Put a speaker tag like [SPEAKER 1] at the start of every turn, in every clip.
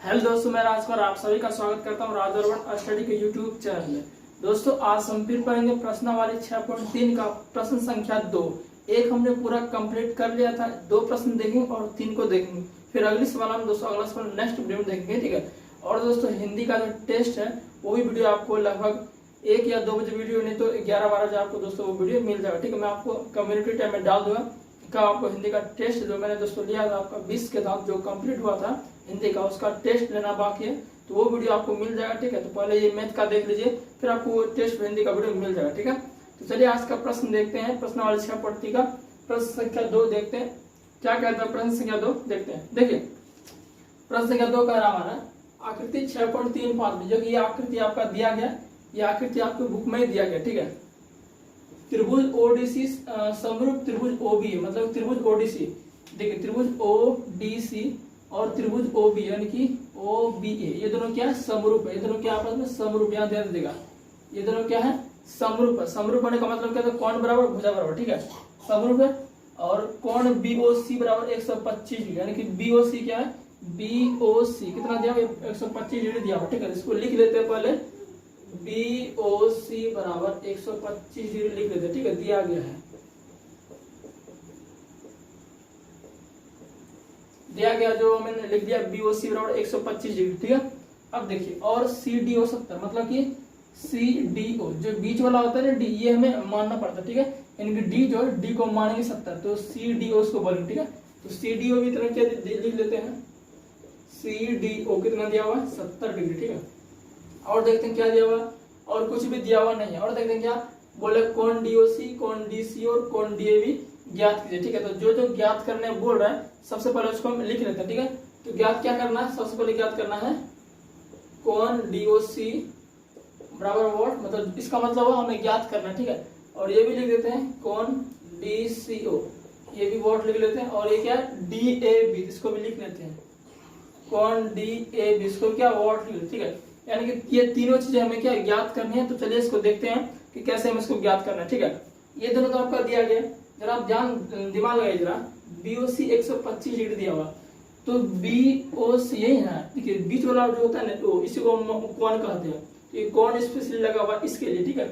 [SPEAKER 1] Hello दोस्तों, मैं राजकुमार आप सभी का स्वागत करता हूं राज अर्बन स्टडी के यूट्यूब चैनल में। दोस्तों आज हम फिर पढ़ेंगे प्रश्नावली 6.3 का प्रश्न संख्या 2। एक हमने पूरा कंप्लीट कर लिया था, 2 प्रश्न देखेंगे और 3 को देखेंगे। फिर अगली सवाल हम दोस्तों अगला सवाल नेक्स्ट वीडियो में देखेंगे, ठीक है। और दोस्तों हिंदी का जो टेस्ट है वो भी वीडियो आपको लगभग 1 या 2 बजे वीडियो, नहीं तो 11-12 बजे आपको दोस्तों वो वीडियो मिल जाएगा, ठीक है। मैं आपको कम्युनिटी टाइम में डाल दूंगा का आपको हिंदी का टेस्ट जो मैंने दोस्तों लिया था आपका 20 के साथ जो कंप्लीट हुआ था हिंदी का, उसका टेस्ट लेना बाकी है, तो वो वीडियो आपको मिल जाएगा, ठीक है। तो पहले ये मैथ का देख लीजिए, फिर आपको वो टेस्ट हिंदी का वीडियो मिल जाएगा, ठीक है। तो चलिए आज का प्रश्न देखते हैं, प्रश्नावली 6.3 का प्रश्न संख्या 2 देखते हैं क्या कहता है। प्रश्न संख्या 2 देखते हैं। देखिए प्रश्न संख्या 2 का नाम है आकृति 6.35 में, जो कि ये आकृति आपका दिया गया, ये आकृति आपको बुक में ही दिया गया, ठीक है। त्रिभुज ओडीसी समरूप त्रिभुज ओबी है, मतलब त्रिभुज ओडीसी, देखिए त्रिभुज ओडीसी और त्रिभुज ओबी यानी कि ओबीए, ये दोनों क्या है, समरूप है। ये दोनों क्या आपस में समरूप, यहाँ ध्यान देगा, ये दोनों क्या है, समरूप है। समरूप होने का मतलब क्या है, कोण बराबर भुजा बराबर, ठीक है, समरूप है। और कोण बीओसी बराबर 125 डिग्री, यानी कि बीओसी क्या है, बीओसी कितना दिया, 125 डिग्री दिया हुआ, ठीक है। इसको लिख लेते हैं पहले, BOC बराबर 125 डिग्री लिख लेते, ठीक है, दिया गया है, दिया गया जो मैंने लिख दिया BOC बराबर 125 डिग्री, ठीक है। अब देखिए और CDO 70, मतलब कि CDO जो बीच वाला होता है ना D, ये हमें मानना पड़ता है, ठीक है। यानी कि D जो है D को मानेंगे 70, तो CDO उसको बोलेंगे, ठीक है। तो CDO भी तरह क्या लिख लेते हैं, CDO कितना दिया हुआ है, 70 डिग्री, ठीक है। और देखते हैं क्या दिया हुआ, और कुछ भी दिया हुआ नहीं है। और देखते हैं क्या बोले, कोण DOC, कोण DC और कोण DAB ज्ञात कीजिए, ठीक है। तो जो जो ज्ञात करने बोल रहा है सबसे पहले उसको हम लिख लेते हैं, ठीक है। तो ज्ञात क्या करना है, सबसे पहले ज्ञात करना है कोण DOC बराबर वॉट, मतलब इसका मतलब है हमें ज्ञात करना है, ठीक है। और ये भी लिख देते हैं कोण DCO, ये भी वॉट लिख लेते हैं। और ये क्या है DAB, इसको भी लिख लेते हैं कोण DAB, इसको क्या वॉट लिख लेते हैं, ठीक है। यानी कि ये तीनों चीजें हमें क्या ज्ञात करनी है। तो चलिए इसको देखते हैं कि कैसे हम इसको ज्ञात करना है, ठीक है। ये दोनों तो आपका दिया गया, जरा आप ध्यान दिमाग लगाइए जरा, BOC 125 डिग्री दिया हुआ, तो BOC यही है, देखिए बीच वाला जो होता है ना, तो इसी को कोण कहते हैं, ये कोण स्पेशली लगा हुआ इसके लिए, ठीक है।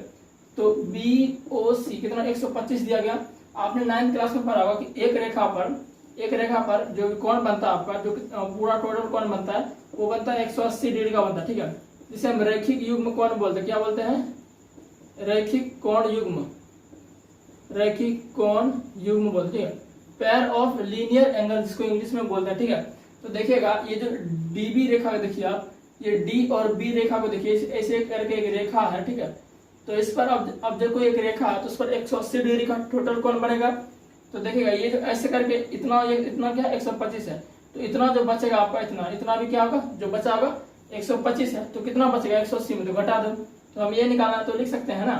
[SPEAKER 1] तो BOC कितना 125 दिया गया। आपने 9th क्लास में पढ़ा होगा कि एक रेखा पर जो कोण बनता है आपका, जो पूरा टोटल कोण बनता है वो बनता है 180 डिग्री का बनता है, ठीक है। जिसे हम रैखिक युग्म कोण बोलते हैं, क्या बोलते हैं, रैखिक कोण युग्म, रैखिक कोण युग्म बोलते हैं, पेयर ऑफ लीनियर एंगल जिसको इंग्लिश में बोलते हैं, ठीक है। तो देखिएगा ये जो DB रेखा देखिए आप, ये D और B रेखा को देखिए, ऐसे करके एक रेखा है, ठीक है। तो इस पर अब जब कोई एक रेखा है तो उस पर 180 डिग्री का टोटल कोण बनेगा। तो देखिएगा ये जो ऐसे करके इतना क्या 125 है, तो इतना जो बचेगा आपका, इतना भी क्या होगा जो बचा होगा 125 है, तो कितना बचेगा 180 में, तो घटा दो। तो हम ये निकालना तो लिख सकते हैं ना,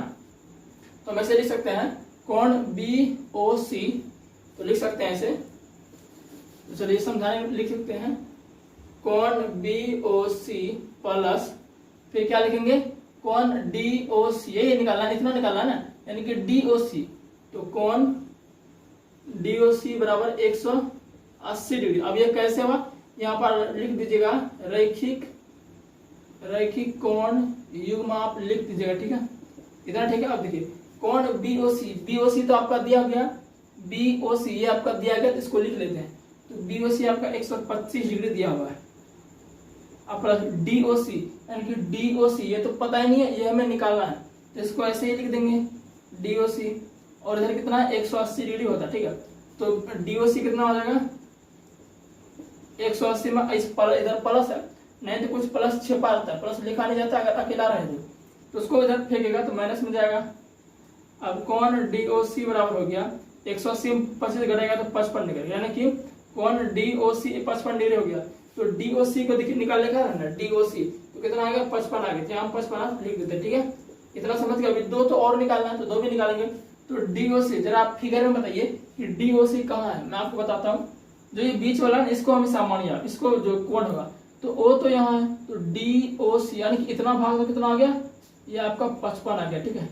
[SPEAKER 1] तो हम ऐसे लिख सकते हैं कोण BOC, तो लिख सकते हैं ऐसे, तो चलिए समझाने लिख सकते हैं कोण BOC प्लस फिर क्या लिखेंगे कोण DOC, ये निकालना, इतना निकालना ना, यानी कि DOC, तो कोण DOC बराबर 180 डिग्री। अब ये कैसे हुआ, यहाँ पर लिख दीजिएगा रैखिक कोण युग्म आप लिख दीजिएगा, ठीक है, इतना ठीक है। अब देखिए कोण BOC तो आपका दिया गया, BOC ये आपका दिया गया, तो इसको लिख लेते हैं। तो BOC आपका 125 डिग्री दिया हुआ है, अब DOC यानी कि DOC ये तो पता ही नहीं है, ये हमें निकालना है, तो इसको ऐसे ही लिख देंगे DOC, और इधर कितना है 180 डिग्री होता है, ठीक है। तो DOC कितना हो जाएगा 180 में इधर प्लस है, नहीं तो कुछ प्लस छिपा रहता है, प्लस लिखा नहीं जाता अगर अकेला रहे तो उसको इधर फेंकेगा तो माइनस में जाएगा। अब कोण DOC बराबर हो गया 180 में 25 घटेगा तो 55 डिग्री, यानी कि कोण DOC 55 डिग्री हो गया। तो DOC को देखिए निकालने का है ना, DOC तो कितना आ गया 55 आ गया, हम 55 लिख देते, ठीक है। इतना समझ गया। अभी 2 तो और निकालना है, तो 2 भी निकालेंगे। तो DOC जरा आप फिगर में बताइए कि DOC कहाँ है, मैं आपको बताता हूँ। जो ये बीच वाला इसको हमें सामान्य, इसको जो कोण होगा तो O तो यहाँ है, तो DOC यानी कि इतना भाग तो कितना आ गया, ये आपका 55 आ गया, ठीक है,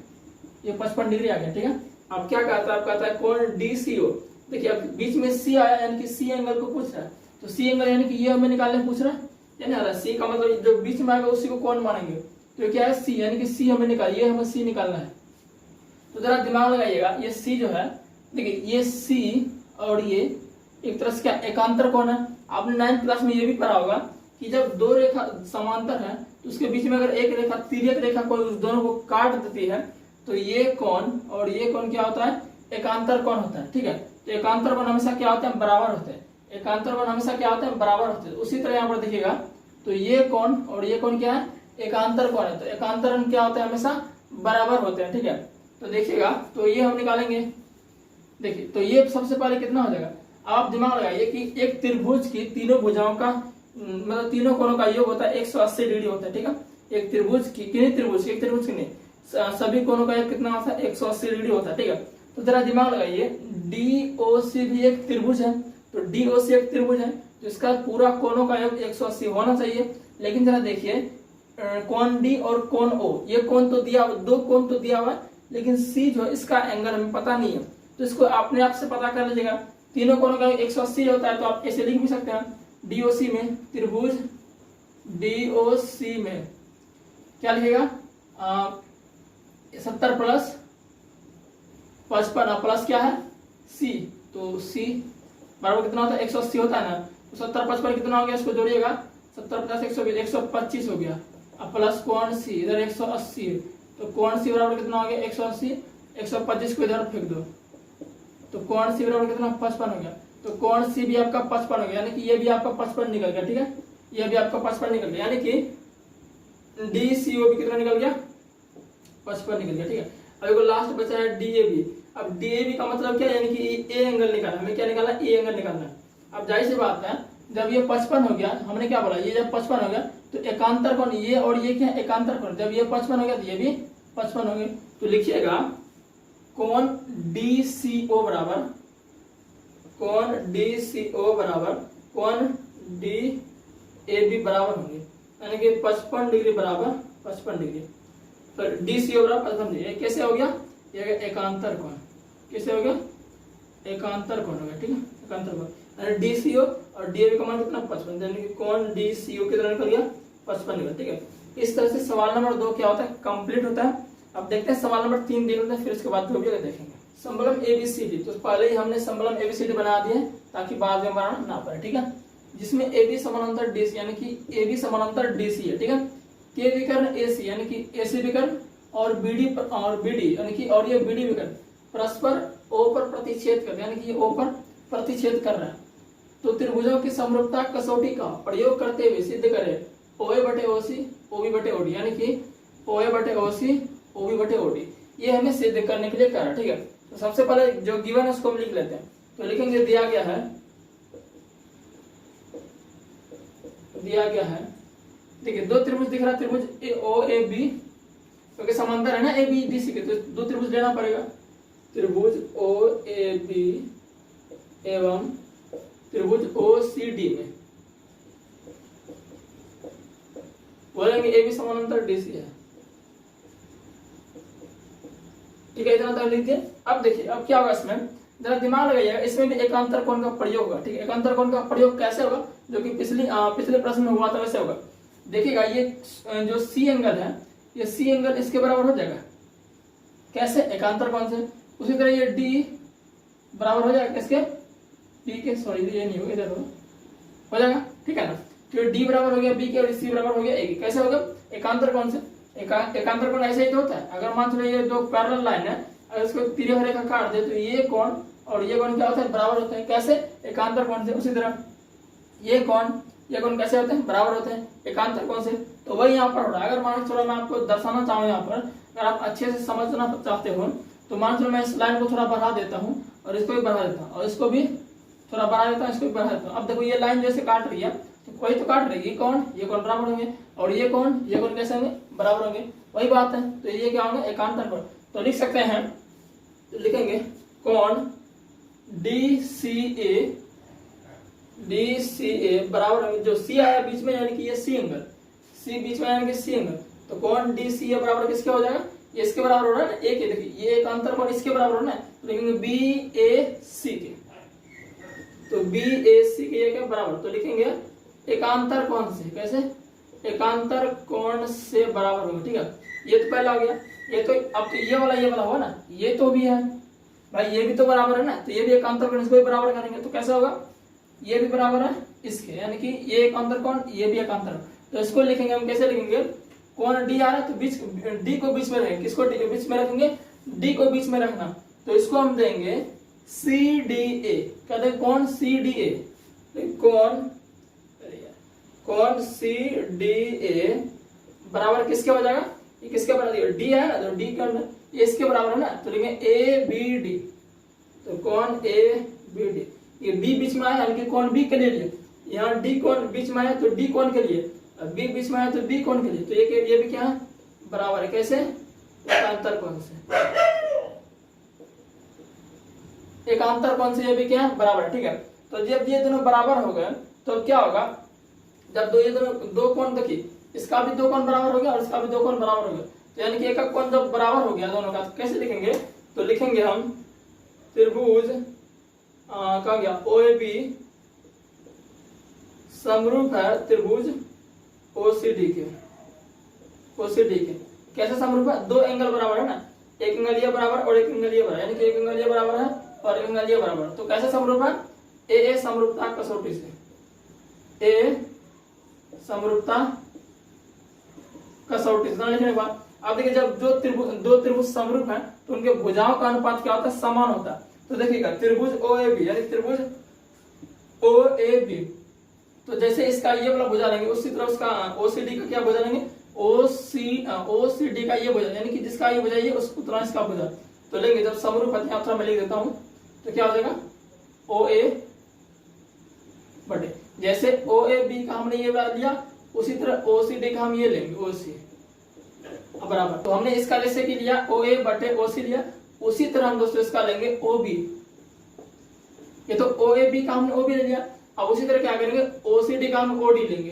[SPEAKER 1] ये 55 डिग्री आ गया, ठीक है। अब क्या कहता है, आप कहता है कोण DCO, देखिए अब बीच में C आया यानी कि C एंगल को पूछ रहा है, तो सी एंगल यानी कि ये हमें निकालने पूछ रहा है, यानी आ रहा है सी का मतलब जो बीच में आएगा उसी को कौन मानेंगे, तो क्या है सी, यानी कि सी हमें निकालिए, हमें सी निकालना है। तो जरा दिमाग लगाइएगा, ये सी जो है, देखिए ये सी और ये एक तरह से क्या एकांतर कोण है। आपने 9th क्लास में ये भी पढ़ा होगा कि जब दो रेखा समांतर है तो उसके बीच में अगर एक रेखा तिर्यक रेखा कोई उस दोनों को काट देती है तो ये कोण और ये कोण क्या होता है, एकांतर कोण होता है। ठीक है, तो एकांतर कोण हमेशा क्या होता है, बराबर होते हैं। एकांतर कोण हमेशा क्या होता है, बराबर होते हैं। उसी तरह यहाँ पर देखिएगा, तो ये कोण और ये कोण क्या है, एकांतर कोण है। तो एकांतर कोण क्या होता है, हमेशा बराबर होते हैं। ठीक है, तो देखिएगा, तो ये हम निकालेंगे। देखिए, तो ये सबसे पहले कितना हो जाएगा, आप दिमाग लगाइए कि एक त्रिभुज की तीनों भुजाओं का मतलब तीनों कोणों का योग होता है 180 डिग्री होता है। ठीक है, एक त्रिभुज की कितनी त्रिभुज, एक त्रिभुज की नहीं, सभी कोणों का योग कितना होता है, 180 डिग्री होता है। ठीक है, तो जरा दिमाग लगाइए, डीओसी भी एक त्रिभुज है, तो डीओसी एक त्रिभुज है, तो इसका पूरा कोणों का योग 180 होना चाहिए। लेकिन जरा देखिए, कोण डी और कोण ओ, ये कोण तो दिया, दो कोण तो दिया हुआ है, लेकिन सी जो है इसका एंगल हमें पता नहीं है, तो इसको अपने आप से पता कर लीजिएगा। तीनों कोणों का 180 होता है, तो आप ऐसे लिख भी सकते हैं, डीओसी में त्रिभुज डीओसी में क्या लिखेगा, 70 प्लस 55 प्लस क्या है सी, तो सी बराबर कितना होता है, 180 होता है ना, तो 70 55 कितना हो गया, इसको जोड़िएगा, 70 50 120 125 हो गया। अब प्लस कोण सी, इधर 180, तो कोण सी बराबर कितना हो गया, 180, 125 को इधर फेंक दो, तो कोण सी बराबर कितना, 55 हो गया। तो कोण सी भी आपका 55 हो गया, यानी कि ये भी आपका 55 निकल गया। ठीक है, ये भी आपका 55 निकल गया, यानी कि डीसीओ भी कितना निकल गया, 55 निकल गया। ठीक है, अब लास्ट बचा है डीएबी। अब डीएबी का मतलब क्या है, यानी कि ए एंगल निकालना, हमें क्या निकालना है, ए एंगल निकालना है। अब जाहिर सी बात है, जब ये 55 हो गया, हमने क्या बोला, ये जब 55 हो गया तो एकांतर कोण ये और ये क्या है, एकांतर कोण, जब ये 55 हो गया तो ये भी 55 हो गए। तो लिखिएगा कोण डीसीओ बराबर, कोण डीसीओ बराबर कोण डीएबी बराबर होंगे, यानी कि 55 डिग्री बराबर 55 डिग्री, तो डीसीओ बराबर 55 डिग्री। कैसे हो गया, ये एकांतर कोण, कैसे हो गया, एकांतर कोण हो गया। ठीक है, एकांतर कोण, यानी डीसीओ और डीएबी का मान कितना, 55, यानी कि कोण डीसीओ कितना निकल गया, 55 निकल। ठीक है, इस तरह से सवाल नंबर 2 क्या होता है, कंप्लीट होता है। अब देखते हैं सवाल नंबर 3 देख लेते हैं, फिर उसके बाद जो भी देखेंगे। समबलम एबीसीडी, तो पहले ही हमने समबलम एबीसीडी बना दिए ताकि बाद में बनाना ना पड़े। ठीक है, जिसमें एबी समानांतर डीसी, यानी कि एबी समानांतर डीसी है। ठीक है, के विकर्ण एसी, यानी कि एसी विकर्ण और बीडी यानी कि और ये बीडी विकर्ण परस्पर ओ पर प्रतिच्छेद कर, यानी कि ओ पर प्रतिच्छेद कर रहा है। तो त्रिभुजों की समरूपता कसौटी का प्रयोग करते हुए सिद्ध करें ओए बटे ओसी ओबी बटे ओडी, यानी कि ओए बटे ओसी ओबी बटे ओडी, ये हमें सिद्ध करने के लिए कहा। ठीक है, तो सबसे पहले जो गिवन है उसको हम लिख लेते हैं। तो लिखेंगे, दिया गया है, देखिए दो त्रिभुज दिख रहा है, त्रिभुज ओ ए बी, क्योंकि समांतर है ना ए बी डी सी के, तो दो त्रिभुज लेना पड़ेगा, त्रिभुज ओ ए बी एवं त्रिभुज ओ सी डी में बोलेंगे ए बी समानांतर डी सी है। ठीक है, इतना तक लिख दिए। अब देखिए, अब क्या होगा इसमें, जरा दिमाग लगाइएगा, इसमें भी एकांतर कोण का प्रयोग होगा। ठीक है, एकांतर कोण का प्रयोग कैसे होगा, जो कि पिछले प्रश्न में हुआ था वैसे होगा। देखिएगा, ये जो सी एंगल है, ये सी एंगल इसके बराबर हो जाएगा, कैसे, एकांतर कोण से। उसी तरह ये डी बराबर हो जाएगा किसके, डी के, सॉरी ये नहीं होगा, इधर हो जाएगा। ठीक है ना, तो डी बराबर हो गया बी के और सी बराबर हो गया ए के। कैसे होगा, एकांतर कोण से। एकांतर कोण ऐसे ही तो होता है, अगर मान चलो ये दो पैरेलल लाइन है, अगर इसको तिरछा रेखा काट दे तो ये कोण और ये कोण क्या होता है, बराबर होते हैं। कैसे, एकांतर कोण से। उसी तरह ये कोण कैसे होते हैं, बराबर होते हैं एकांतर कोण से। तो वही यहाँ पर हो रहा है। अगर मान चलो मैं आपको दर्शाना चाहूँ यहाँ पर, अगर आप अच्छे से समझना चाहते हो तो मान चलो मैं इस लाइन को थोड़ा बढ़ा देता हूँ और इसको भी बढ़ा देता हूँ और इसको भी थोड़ा बढ़ा देता हूँ, इसको भी बढ़ा देता हूँ। अब देखो ये लाइन जैसे काट रही है, तो कोई तो काट रही है, ये कोण बराबर होंगे, और ये कोण कैसे होंगे, बराबर होंगे। वही बात है, तो ये क्या होंगे, एकांतर कोण। तो लिख सकते हैं, तो लिखेंगे कोण DCA बराबर होंगे, जो C आया बीच में यानी कि ये C एंगल, C बीच में यानी कि C एंगल, तो कोण DCA बराबर किसके हो जाएगा, ये इसके बराबर हो रहा है ना, एक ही। देखिए ये एकांतर कोण इसके बराबर हो रहा है, तो लिखेंगे BAC के, तो BAC के ये क्या बराबर, तो लिखेंगे एकांतर कोण से, कैसे एकांतर कोण से बराबर होगा। ठीक है, ये तो पहला हो गया। ये तो अब तो ये वाला हुआ ना, ये तो भी है भाई, ये भी तो बराबर है ना, तो ये भी एकांतर कोण इसको भी बराबर करेंगे तो कैसा होगा, ये भी बराबर है इसके, यानी कि ये एकांतर कोण, ये भी एकांतर। तो इसको लिखेंगे हम, कैसे लिखेंगे, कोण डी आ रहा है तो बीच डी को बीच में रखेंगे, किसको बीच में रखेंगे, डी को बीच में रखना। तो इसको हम देंगे सी डी ए, क्या देंगे, कौन सी डी ए, कौन सी डी ए बराबर किसके हो जाएगा, ये किसके बराबर, डी है ना, तो डी के अंदर ये इसके बराबर है ना, तो लिखेंगे ए बी डी। तो कौन ए बी डी, ये डी बीच में आया, यानी कि कौन बी के लिए, यहाँ डी कौन बीच में आया तो डी कौन के लिए, बी बीच में आया तो बी कौन के लिए, तो ये भी क्या है, बराबर है, कैसे, एकांतर कोण से, एकांतर कोण से ये भी क्या है, बराबर है। ठीक है, तो जब ये दोनों बराबर हो गए तो क्या होगा, जब ये दोनों दो कोण, देखिए इसका भी दो कोण बराबर हो गया और इसका भी दो कोण बराबर हो गया, तो यानी कि एक कोण जब बराबर हो गया दोनों का, तो कैसे लिखेंगे, तो लिखेंगे हम त्रिभुज कहा गया OAB समरूप है त्रिभुज OCD के, कैसे समरूप है, दो एंगल बराबर है ना, एक एंगल ये बराबर और एक एंगल ये बराबर, यानी कि एक एंगल ये बराबर है और एक एंगल ये बराबर, तो कैसे समरूप है, ए समरूपता कसौटी से, ए समरूपता कसौटी से लिखने के बाद अब देखिए, जब दो त्रिभुज समरूप हैं तो उनके भुजाओं का अनुपात क्या होता है, समान होता है। तो देखिएगा त्रिभुज OAB, यानी त्रिभुज OAB, तो जैसे इसका ये वाला भुजा लेंगे उसी तरह उसका OCD का क्या भुजा लेंगे, OCD का ये भुजा, यानी कि जिसका ये भुजा ये उतना इसका भुजा, तो लेंगे जब समरूप है, यहाँ थोड़ा मैं लिख देता हूँ, तो क्या हो जाएगा OA बटे, जैसे OAB का हमने ये वाला लिया उसी तरह OCD का हम ये लेंगे OC बराबर, तो हमने इसका जैसे कि लिया OA बटे OC लिया, उसी तरह हम दोस्तों इसका लेंगे OB, ये तो OAB का हमने OB ले लिया, अब उसी तरह क्या करेंगे OCD का हम OD लेंगे,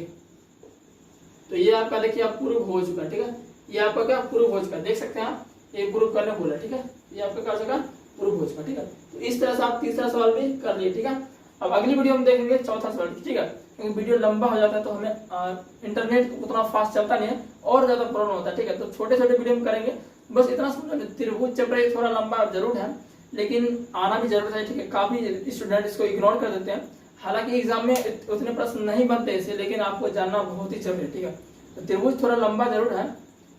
[SPEAKER 1] तो ये आपका देखिए आप प्रूव हो चुका है। ठीक है, ये आपका क्या प्रूव हो चुका है, देख सकते हैं आप, ये प्रूव करने बोला। ठीक है, ये आपका क्या हो चुका, प्रूव हो चुका। ठीक है, तो इस तरह से आप तीसरा सवाल भी कर लिए। ठीक है, अब अगली वीडियो में देखेंगे चौथा सवाल। ठीक है, क्योंकि वीडियो लंबा हो जाता है तो हमें इंटरनेट उतना फास्ट चलता नहीं है और ज्यादा प्रॉब्लम होता है। ठीक है, तो छोटे छोटे वीडियो में करेंगे, बस इतना समझो, त्रिभुज चैप्टर थोड़ा लंबा जरूर है लेकिन आना भी जरूर है। ठीक है, काफी स्टूडेंट इसको इग्नोर कर देते हैं, हालांकि एग्जाम में उतने प्रश्न नहीं बनते इसे, लेकिन आपको जानना बहुत ही जरूरी है। ठीक है, तो त्रिभुज थोड़ा लंबा जरूर है,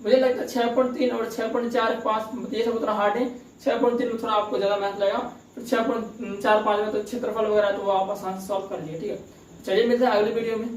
[SPEAKER 1] मुझे लगता है 6.3 और 6.4 5 ये सब उतना हार्ड है, 6.3 में थोड़ा आपको ज्यादा मैथ लगेगा, तो 6.4 5 में तो क्षेत्रफल वगैरह तो वो आप आसान से सॉल्व कर लिए। ठीक है, चलिए मिलते हैं अगली वीडियो में।